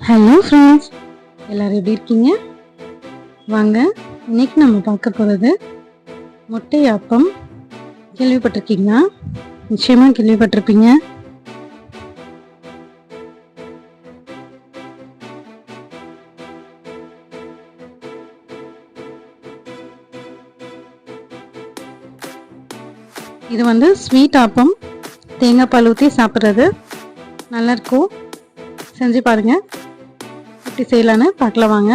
Hello friends, எல்லோரும் எப்படி இருக்கீங்க? வாங்க, இன்னைக்கு நம்ம பார்க்க போகிறது முட்டை அப்பம். கேள்விப்பட்டிருக்கீங்களா? நிச்சயமாக கேள்விப்பட்டிருப்பீங்க. இது ஸ்வீட் ஆப்பம், தேங்காய் பால் ஊற்றி சாப்பிட்றது நல்லாயிருக்கும். செஞ்சு பாருங்கள். எப்படி செய்யலான்னு பார்க்கலாம் வாங்க.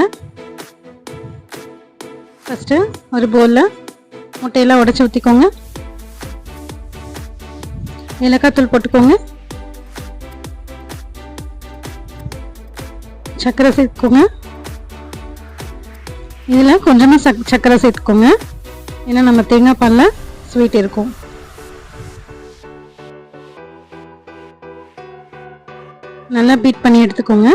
ஃபஸ்ட்டு ஒரு பவுலில் முட்டையெல்லாம் உடச்சி ஊற்றிக்கோங்க. ஏலக்காய் தூள் போட்டுக்கோங்க. சர்க்கரை சேர்த்துக்கோங்க. இதில் கொஞ்சமாக சர்க்கரை சேர்த்துக்கோங்க, ஏன்னா நம்ம தேங்காய் பாலில் ஸ்வீட் இருக்கும். நல்லா பீட் பண்ணி எடுத்துக்கோங்க.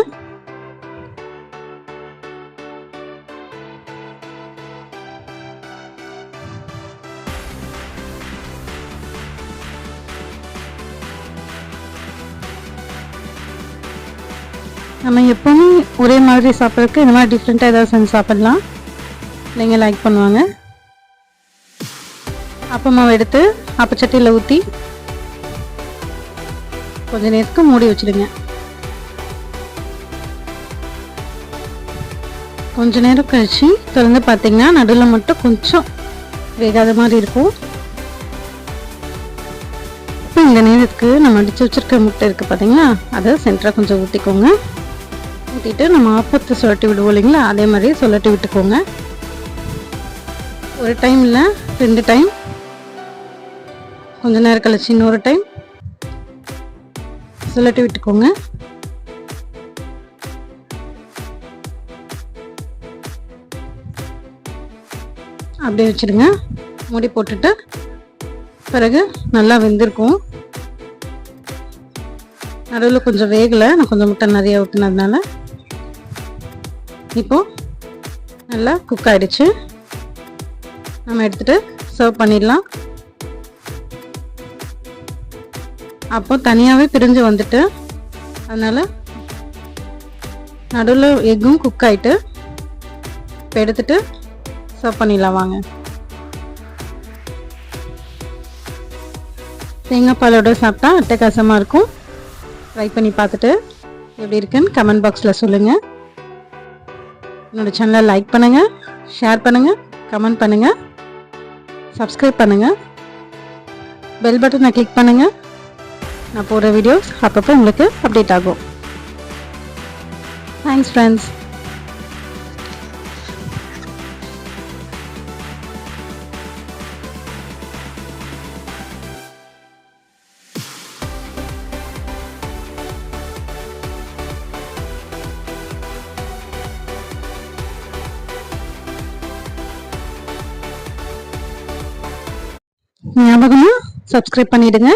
நம்ம எப்போவுமே ஒரே மாதிரி சாப்பிட்றதுக்கு இந்த மாதிரி டிஃப்ரெண்ட்டாக ஏதாவது செஞ்சு சாப்பிட்லாம். பிள்ளைங்க லைக் பண்ணுவாங்க. அப்பமாவை எடுத்து அப்பச்சட்டியில் ஊற்றி கொஞ்சம் நேரத்துக்கு மூடி வச்சுடுங்க. கொஞ்ச நேரம் கழிச்சு திறந்து பார்த்தீங்கன்னா நடுவில் மட்டும் கொஞ்சம் வேகாத மாதிரி இருக்கும். இப்போ இந்த நேரத்துக்கு நம்ம அடித்து வச்சுருக்க முட்டை இருக்குது பார்த்தீங்களா, அதை சென்டராக கொஞ்சம் ஊற்றிக்கோங்க. ஊற்றிட்டு நம்ம ஆப்பத்தை சுழட்டி விடுவோம் இல்லைங்களா, அதே மாதிரி சுழட்டி விட்டுக்கோங்க. ஒரு டைம் இல்லை 2 டைம், கொஞ்ச நேரம் கழிச்சு இன்னொரு டைம் சுழட்டி விட்டுக்கோங்க. அப்படியே வச்சுடுங்க. மூடி போட்டுட்டு பிறகு நல்லா வெந்திருக்கும். நடுவில் கொஞ்சம் வேகலை, நான் கொஞ்சம் முட்டை நிறைய ஊற்றினதுனால. இப்போது நல்லா குக் ஆகிடுச்சு. நம்ம எடுத்துகிட்டு சர்வ் பண்ணிடலாம். அப்போ தனியாகவே பிரிஞ்சு வந்துட்டு, அதனால் நடுவில் எக்கும் குக் ஆகிட்டு இப்போ எடுத்துகிட்டு சர்வ் பண்ணிடலாம் வாங்க. தேங்காய் பாலோட சாப்பிட்டா அட்டகாசமாக இருக்கும். ட்ரை பண்ணி பார்த்துட்டு எப்படி இருக்குன்னு கமெண்ட் பாக்ஸில் சொல்லுங்கள். என்னோடய சேனலை லைக் பண்ணுங்கள், ஷேர் பண்ணுங்கள், கமெண்ட் பண்ணுங்கள், சப்ஸ்கிரைப் பண்ணுங்கள், பெல் பட்டனை கிளிக் பண்ணுங்கள். நான் போடுற வீடியோஸ் அப்பப்போ உங்களுக்கு அப்டேட் ஆகும். Thanks friends. ஞாபகமாக சப்ஸ்கிரைப் பண்ணிடுங்க.